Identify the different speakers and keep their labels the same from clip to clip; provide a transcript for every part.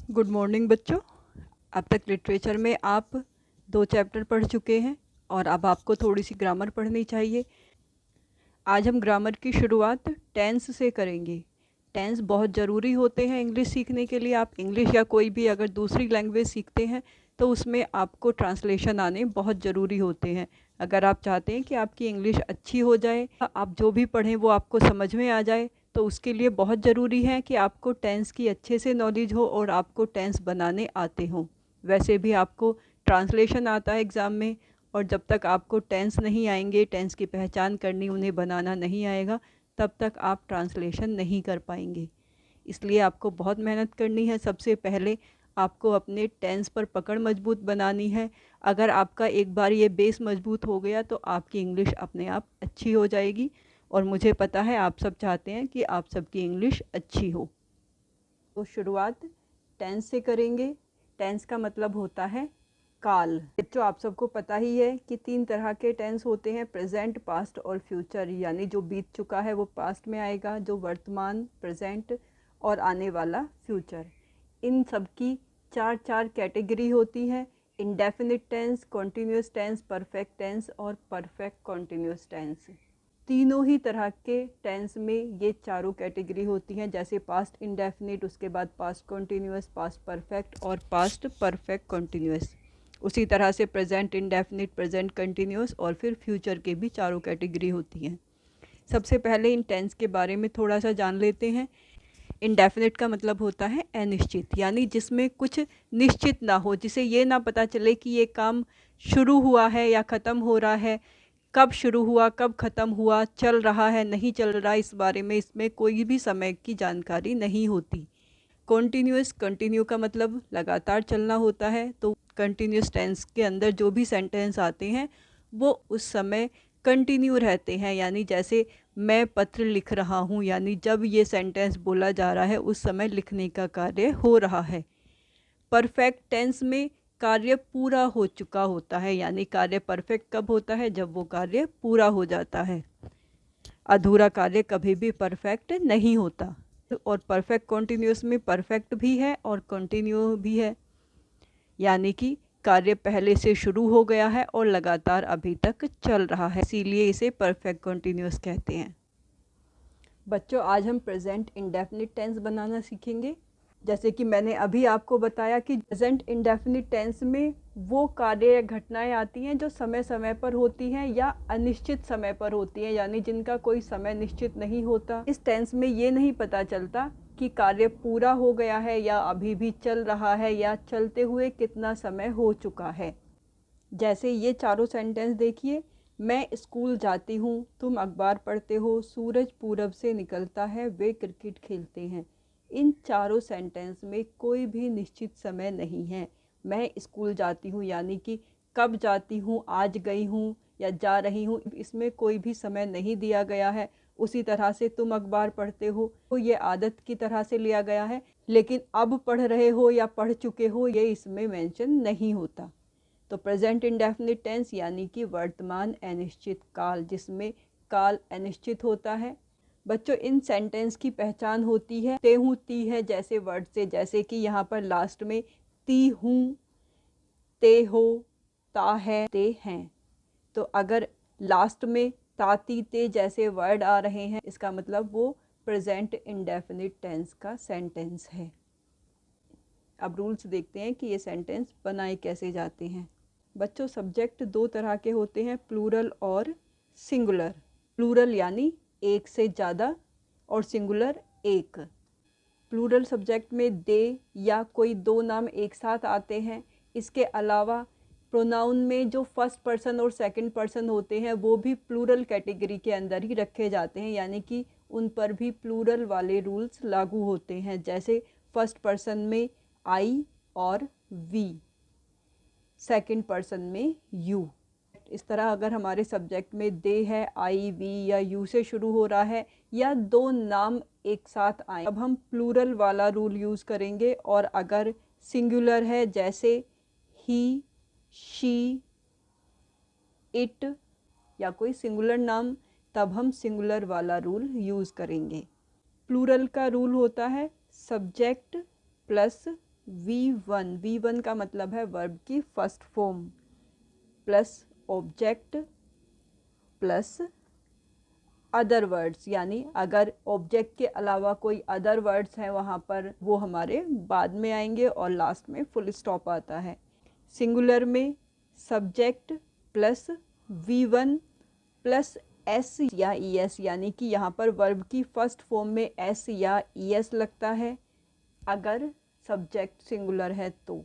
Speaker 1: Good morning बच्चों। अब तक लिटरेचर में आप 2 चैप्टर पढ़ चुके हैं और अब आपको थोड़ी सी ग्रामर पढ़नी चाहिए। आज हम ग्रामर की शुरुआत टेंस से करेंगे। टेंस बहुत ज़रूरी होते हैं इंग्लिश सीखने के लिए। आप इंग्लिश या कोई भी अगर दूसरी लैंग्वेज सीखते हैं तो उसमें आपको ट्रांसलेशन आने बहुत ज़रूरी होते हैं। अगर आप चाहते हैं कि आपकी इंग्लिश अच्छी हो जाए, आप जो भी पढ़ें वो आपको समझ में आ जाए, तो उसके लिए बहुत ज़रूरी है कि आपको टेंस की अच्छे से नॉलेज हो और आपको टेंस बनाने आते हों। वैसे भी आपको ट्रांसलेशन आता है एग्ज़ाम में, और जब तक आपको टेंस नहीं आएंगे, टेंस की पहचान करनी, उन्हें बनाना नहीं आएगा, तब तक आप ट्रांसलेशन नहीं कर पाएंगे। इसलिए आपको बहुत मेहनत करनी है। सबसे पहले आपको अपने टेंस पर पकड़ मजबूत बनानी है। अगर आपका एक बार ये बेस मजबूत हो गया तो आपकी इंग्लिश अपने आप अच्छी हो जाएगी, और मुझे पता है आप सब चाहते हैं कि आप सबकी इंग्लिश अच्छी हो। तो शुरुआत टेंस से करेंगे। टेंस का मतलब होता है काल। जो आप सबको पता ही है कि 3 तरह के टेंस होते हैं, प्रेजेंट, पास्ट और फ्यूचर। यानी जो बीत चुका है वो पास्ट में आएगा, जो वर्तमान प्रेजेंट और आने वाला फ्यूचर। इन सब की 4 कैटेगरी होती हैं: indefinite tense, continuous tense, perfect tense और परफेक्ट कॉन्टीन्यूस टेंस। तीनों ही तरह के टेंस में ये चारों कैटेगरी होती हैं, जैसे पास्ट इंडेफिनिट, उसके बाद पास्ट कॉन्टीन्यूस, पास्ट परफेक्ट और पास्ट परफेक्ट कॉन्टीन्यूस। उसी तरह से प्रेजेंट इंडेफिनिट, प्रेजेंट कंटिन्यूस और फिर फ्यूचर के भी चारों कैटेगरी होती हैं। सबसे पहले इन टेंस के बारे में थोड़ा सा जान लेते हैं। इंडेफिनिट का मतलब होता है अनिश्चित, यानी जिसमें कुछ निश्चित ना हो, जिसे ये ना पता चले कि ये काम शुरू हुआ है या ख़त्म हो रहा है, कब शुरू हुआ, कब ख़त्म हुआ, चल रहा है, नहीं चल रहा, इस बारे में इसमें कोई भी समय की जानकारी नहीं होती। कॉन्टीन्यूस, कंटिन्यू का मतलब लगातार चलना होता है। तो कंटिन्यूस टेंस के अंदर जो भी सेंटेंस आते हैं वो उस समय कंटिन्यू रहते हैं। यानी जैसे मैं पत्र लिख रहा हूँ, यानी जब ये सेंटेंस बोला जा रहा है उस समय लिखने का कार्य हो रहा है। परफेक्ट टेंस में कार्य पूरा हो चुका होता है, यानी कार्य परफेक्ट कब होता है? जब वो कार्य पूरा हो जाता है। अधूरा कार्य कभी भी परफेक्ट नहीं होता। और परफेक्ट कॉन्टीन्यूस में परफेक्ट भी है और कंटिन्यू भी है, यानी कि कार्य पहले से शुरू हो गया है और लगातार अभी तक चल रहा है, इसीलिए इसे परफेक्ट कॉन्टीन्यूस कहते हैं। बच्चों, आज हम प्रेजेंट इंडेफिनिट टेंस बनाना सीखेंगे। जैसे कि मैंने अभी आपको बताया कि प्रेजेंट इंडेफिनिट टेंस में वो कार्य या घटनाएं आती हैं जो समय समय पर होती हैं या अनिश्चित समय पर होती हैं, यानी जिनका कोई समय निश्चित नहीं होता। इस टेंस में ये नहीं पता चलता कि कार्य पूरा हो गया है या अभी भी चल रहा है या चलते हुए कितना समय हो चुका है। जैसे ये चारों सेंटेंस देखिए: मैं स्कूल जाती हूँ, तुम अखबार पढ़ते हो, सूरज पूरब से निकलता है, वे क्रिकेट खेलते हैं। इन चारों सेंटेंस में कोई भी निश्चित समय नहीं है। मैं स्कूल जाती हूँ यानी कि कब जाती हूँ, आज गई हूँ या जा रही हूँ, इसमें कोई भी समय नहीं दिया गया है। उसी तरह से तुम अखबार पढ़ते हो तो ये आदत की तरह से लिया गया है, लेकिन अब पढ़ रहे हो या पढ़ चुके हो ये इसमें मेंशन नहीं होता। तो प्रेजेंट इंडेफिनिट टेंस यानी कि वर्तमान अनिश्चित काल, जिसमें काल अनिश्चित होता है। बच्चों, इन सेंटेंस की पहचान होती है ते हूँ ती है जैसे वर्ड से, जैसे कि यहाँ पर लास्ट में ती हूँ, ते हो, ता है, ते हैं। तो अगर लास्ट में ताती ते जैसे वर्ड आ रहे हैं, इसका मतलब वो प्रेजेंट इंडेफिनिट टेंस का सेंटेंस है। अब रूल्स देखते हैं कि ये सेंटेंस बनाए कैसे जाते हैं। बच्चों, सब्जेक्ट 2 तरह के होते हैं, प्लूरल और सिंगुलर। प्लूरल यानी एक से ज़्यादा और सिंगुलर एक। प्लूरल सब्जेक्ट में दे या कोई 2 नाम एक साथ आते हैं। इसके अलावा प्रोनाउन में जो फर्स्ट पर्सन और सेकंड पर्सन होते हैं वो भी प्लूरल कैटेगरी के अंदर ही रखे जाते हैं, यानी कि उन पर भी प्लूरल वाले रूल्स लागू होते हैं। जैसे फर्स्ट पर्सन में आई और वी, सेकंड पर्सन में यू। इस तरह अगर हमारे सब्जेक्ट में दे है, आई, वी या यू से शुरू हो रहा है या 2 नाम एक साथ आए, अब हम प्लूरल वाला रूल यूज़ करेंगे। और अगर सिंगुलर है जैसे ही, शी, इट या कोई सिंगुलर नाम, तब हम सिंगुलर वाला रूल यूज़ करेंगे। प्लूरल का रूल होता है सब्जेक्ट प्लस V1 का मतलब है वर्ब की first form plus object plus other words, यानी अगर ऑब्जेक्ट के अलावा कोई अदर वर्ड्स हैं वहाँ पर वो हमारे बाद में आएंगे और लास्ट में फुल स्टॉप आता है। सिंगुलर में subject plus V1 plus S या ES, यानी कि यहाँ पर वर्ब की फर्स्ट फॉर्म में एस या ES लगता है अगर सब्जेक्ट सिंगुलर है तो।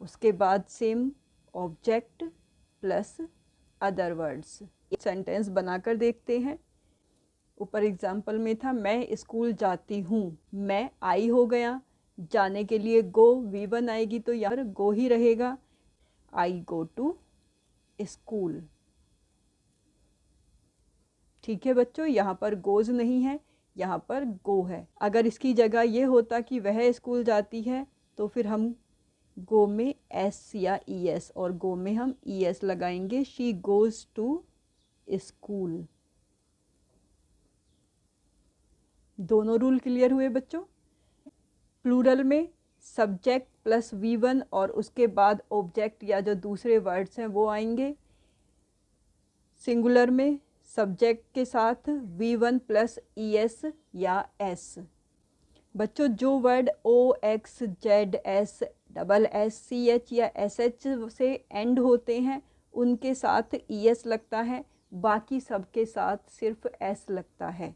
Speaker 1: उसके बाद same object plus other words. Sentence बनाकर देखते हैं। ऊपर एग्जाम्पल में था मैं स्कूल जाती हूँ, मैं आई हो गया, जाने के लिए गो V1 आएगी तो यहाँ पर गो ही रहेगा, आई गो टू स्कूल। ठीक है बच्चों, यहाँ पर गोज नहीं है, यहाँ पर गो है। अगर इसकी जगह ये होता कि वह स्कूल जाती है तो फिर हम गो में एस या ES और गो में हम ES लगाएंगे, शी गोज टू स्कूल। दोनों रूल क्लियर हुए बच्चों। प्लूरल में सब्जेक्ट प्लस V1 और उसके बाद ऑब्जेक्ट या जो दूसरे वर्ड्स हैं वो आएंगे। सिंगुलर में सब्जेक्ट के साथ V1 प्लस ES या S। बच्चों जो वर्ड OXZS, CH या SH से एंड होते हैं उनके साथ ES लगता है, बाकी सबके साथ सिर्फ S लगता है।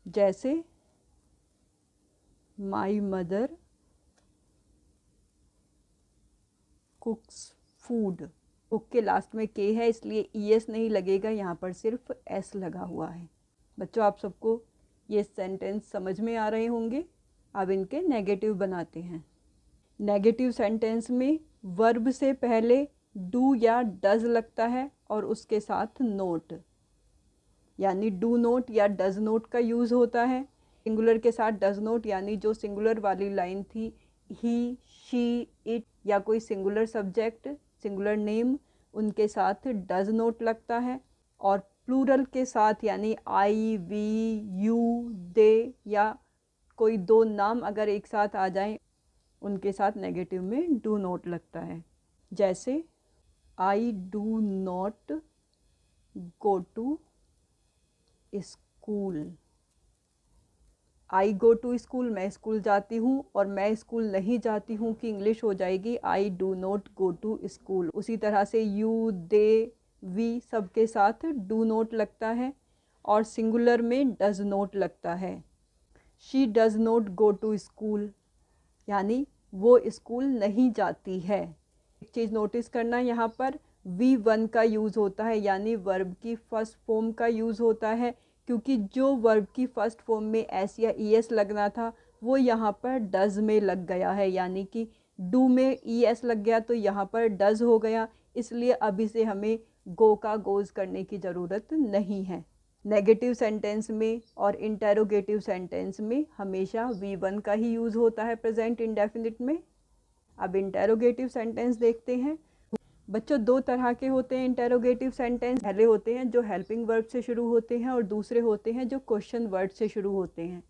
Speaker 1: जैसे माई मदर कुक्स फूड, कुक के लास्ट में के है इसलिए ES नहीं लगेगा, यहाँ पर सिर्फ S लगा हुआ है। बच्चों आप सबको ये सेंटेंस समझ में आ रहे होंगे। अब इनके नेगेटिव बनाते हैं। नेगेटिव सेंटेंस में वर्ब से पहले डू या डज लगता है और उसके साथ नोट, यानी डू नोट या डज नोट का यूज़ होता है। सिंगुलर के साथ डज नोट, यानी जो सिंगुलर वाली लाइन थी ही, शी, इट या कोई सिंगुलर सब्जेक्ट, सिंगुलर नेम, उनके साथ डज नोट लगता है। और प्लूरल के साथ यानी आई, वी, यू, दे या कोई दो नाम अगर एक साथ आ जाएं उनके साथ नेगेटिव में डू नोट लगता है। जैसे I do not go to school. I go to school, मैं स्कूल जाती हूँ, और मैं स्कूल नहीं जाती हूँ की इंग्लिश हो जाएगी I do not go to school. उसी तरह से यू, दे, वी सबके साथ डू नॉट लगता है और सिंगुलर में डज नॉट लगता है। She does not go to school, यानी वो स्कूल नहीं जाती है। एक चीज़ नोटिस करना, यहाँ पर V1 का यूज़ होता है, यानी वर्ब की फर्स्ट फॉर्म का यूज़ होता है, क्योंकि जो वर्ब की फर्स्ट फॉर्म में S या ES लगना था वो यहाँ पर डज में लग गया है, यानी कि डू में ES लग गया तो यहाँ पर डज हो गया, इसलिए अभी से हमें गो का गोज करने की ज़रूरत नहीं है। नेगेटिव सेंटेंस में और इंटेरोगेटिव सेंटेंस में हमेशा V1 का ही यूज़ होता है प्रेजेंट इंडेफिनिट में। अब इंटेरोगेटिव सेंटेंस देखते हैं। बच्चों दो तरह के होते हैं इंटेरोगेटिव सेंटेंस। पहले होते हैं जो हेल्पिंग वर्ब से शुरू होते हैं और दूसरे होते हैं जो क्वेश्चन वर्ड से शुरू होते हैं।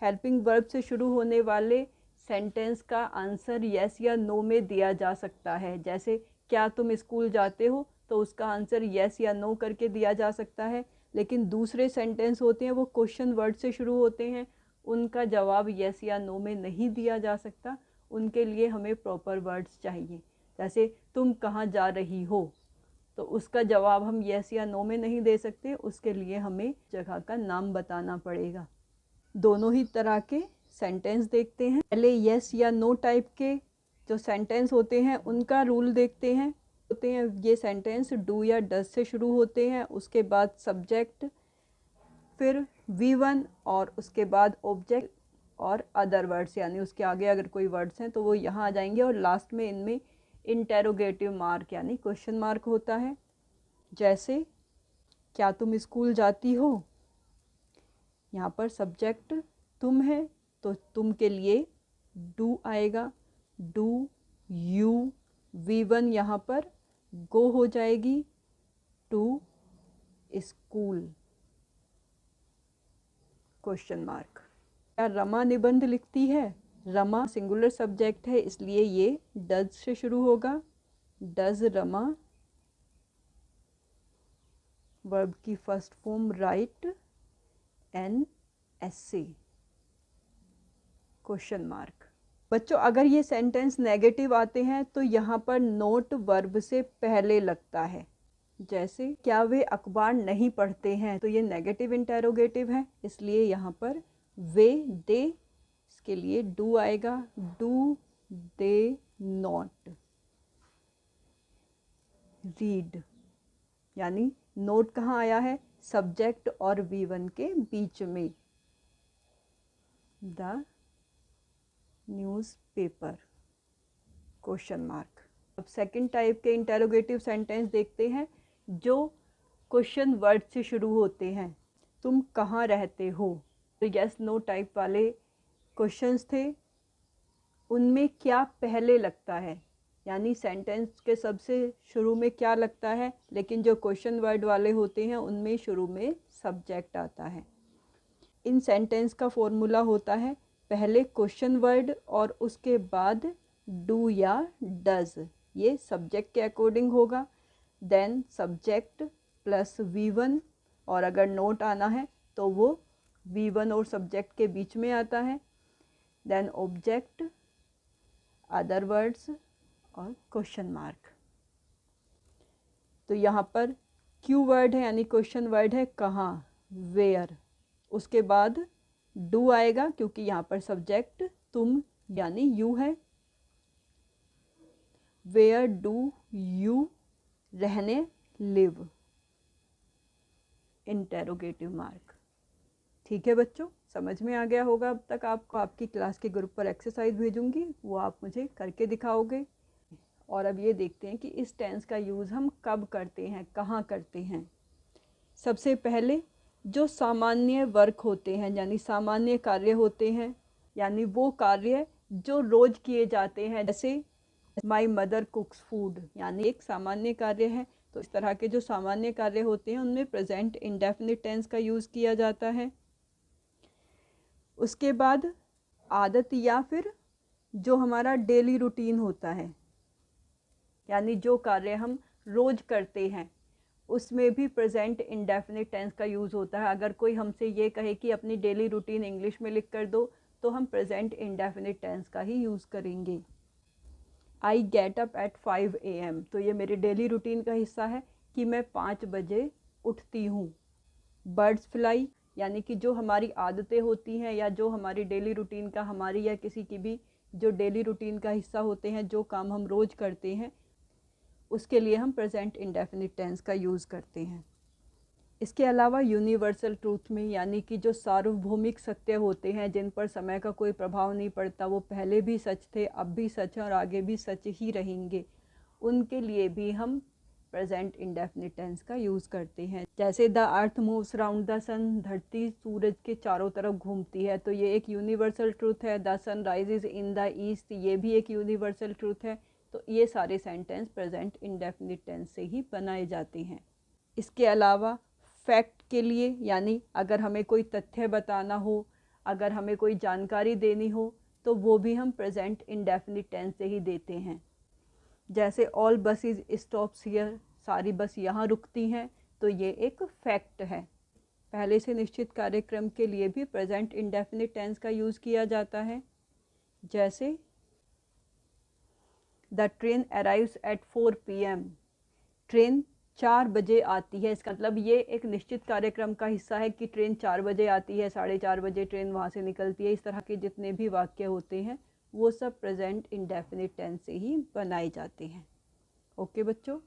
Speaker 1: हेल्पिंग वर्ब से शुरू होने वाले सेंटेंस का आंसर यस या नो में दिया जा सकता है। जैसे क्या तुम स्कूल जाते हो, तो उसका आंसर यस या नो करके दिया जा सकता है। लेकिन दूसरे सेंटेंस होते हैं वो क्वेश्चन वर्ड से शुरू होते हैं, उनका जवाब यस या नो में नहीं दिया जा सकता, उनके लिए हमें प्रॉपर वर्ड्स चाहिए। जैसे तुम कहाँ जा रही हो, तो उसका जवाब हम यस या नो में नहीं दे सकते, उसके लिए हमें जगह का नाम बताना पड़ेगा। दोनों ही तरह के सेंटेंस देखते हैं। पहले यस या नो टाइप के जो सेंटेंस होते हैं उनका रूल देखते हैं। ये सेंटेंस डू या डज से शुरू होते हैं, उसके बाद सब्जेक्ट, फिर V1 और उसके बाद ऑब्जेक्ट और अदर वर्ड्स, यानी उसके आगे अगर कोई वर्ड्स हैं तो वो यहाँ आ जाएंगे, और लास्ट में इनमें इंटेरोगेटिव मार्क यानी क्वेश्चन मार्क होता है। जैसे क्या तुम स्कूल जाती हो, यहाँ पर सब्जेक्ट तुम है तो तुम के लिए डू आएगा, डू, यू, V1 यहाँ पर गो हो जाएगी टू स्कूल क्वेश्चन मार्क। क्या रमा निबंध लिखती है, रमा सिंगुलर सब्जेक्ट है, इसलिए ये डज से शुरू होगा। डज रमा। वर्ब की first form right an essay question mark. बच्चों अगर ये सेंटेंस नेगेटिव आते हैं तो यहाँ पर नोट वर्ब से पहले लगता है। जैसे क्या वे अखबार नहीं पढ़ते हैं, तो ये नेगेटिव इंटेरोगेटिव है, इसलिए यहाँ पर वे दे, इसके लिए डू आएगा। डू दे नॉट रीड, यानी नोट कहाँ आया है, सब्जेक्ट और V1 के बीच में। The newspaper question mark. अब सेकंड टाइप के इंटेरोगेटिव सेंटेंस देखते हैं जो क्वेश्चन वर्ड से शुरू होते हैं। तुम कहाँ रहते हो, तो यस नो टाइप वाले क्वेश्चंस थे। उनमें क्या पहले लगता है, यानी सेंटेंस के सबसे शुरू में क्या लगता है, लेकिन जो क्वेश्चन वर्ड वाले होते हैं उनमें शुरू में सब्जेक्ट आता है। इन सेंटेंस का फॉर्मूला होता है पहले क्वेश्चन वर्ड और उसके बाद डू या डज, ये सब्जेक्ट के अकॉर्डिंग होगा। देन सब्जेक्ट प्लस V1, और अगर नोट आना है तो वो V1 और सब्जेक्ट के बीच में आता है। देन ऑब्जेक्ट, अदर वर्ड्स और क्वेश्चन मार्क। तो यहाँ पर क्यू वर्ड है यानी क्वेश्चन वर्ड है कहाँ, वेयर। उसके बाद डू आएगा क्योंकि यहाँ पर सब्जेक्ट तुम यानी यू है। वेयर डू यू रहने, लिव, इंटेरोगेटिव मार्क। ठीक है बच्चों, समझ में आ गया होगा अब तक। आपको आपकी क्लास के ग्रुप पर एक्सरसाइज भेजूंगी, वो आप मुझे करके दिखाओगे। और अब ये देखते हैं कि इस टेंस का यूज़ हम कब करते हैं, कहाँ करते हैं। सबसे पहले जो सामान्य वर्क होते हैं यानी सामान्य कार्य होते हैं, यानी वो कार्य जो रोज किए जाते हैं, जैसे माई मदर कुक्स फूड, यानी एक सामान्य कार्य है। तो इस तरह के जो सामान्य कार्य होते हैं उनमें प्रेजेंट इंडेफिनिट टेंस का यूज़ किया जाता है। उसके बाद आदत या फिर जो हमारा डेली रूटीन होता है, यानी जो कार्य हम रोज करते हैं, उसमें भी प्रेजेंट इंडेफिनिट टेंस का यूज़ होता है। अगर कोई हमसे ये कहे कि अपनी डेली रूटीन इंग्लिश में लिख कर दो, तो हम प्रेजेंट इंडेफिनिट टेंस का ही यूज़ करेंगे। I get up at 5 AM, तो ये मेरे डेली रूटीन का हिस्सा है कि मैं 5 बजे उठती हूँ। बर्ड्स फ्लाई, यानी कि जो हमारी आदतें होती हैं या जो हमारी डेली रूटीन का, हमारी या किसी की भी जो डेली रूटीन का हिस्सा होते हैं, जो काम हम रोज़ करते हैं, उसके लिए हम प्रेजेंट इंडेफिनिट टेंस का यूज़ करते हैं। इसके अलावा यूनिवर्सल ट्रूथ में, यानी कि जो सार्वभौमिक सत्य होते हैं जिन पर समय का कोई प्रभाव नहीं पड़ता, वो पहले भी सच थे, अब भी सच हैं और आगे भी सच ही रहेंगे, उनके लिए भी हम प्रेजेंट इंडेफिनिट टेंस का यूज़ करते हैं। जैसे the earth moves round the sun, धरती सूरज के चारों तरफ घूमती है, तो ये एक यूनिवर्सल ट्रूथ है। The sun rises in the east, ये भी एक यूनिवर्सल ट्रूथ है। तो ये सारे सेंटेंस प्रेजेंट इंडेफिनिट टेंस से ही बनाए जाते हैं। इसके अलावा फैक्ट के लिए, यानी अगर हमें कोई तथ्य बताना हो, अगर हमें कोई जानकारी देनी हो, तो वो भी हम प्रेजेंट इंडेफिनिट टेंस से ही देते हैं। जैसे ऑल बसेज स्टॉप्स हियर, सारी बस यहाँ रुकती हैं, तो ये एक फैक्ट है। पहले से निश्चित कार्यक्रम के लिए भी प्रेजेंट इंडेफिनिट टेंस का यूज़ किया जाता है। जैसे the train arrives eight 4 PM, train 4 बजे आती है। इसका मतलब ये एक निश्चित कार्यक्रम का हिस्सा है कि ट्रेन 4 बजे आती है, 4:30 बजे ट्रेन वहाँ से निकलती है। इस तरह के जितने भी वाक्य होते हैं वो सब प्रेजेंट इंडेफिनिट टेंस से ही बनाए जाते हैं। ओके बच्चों।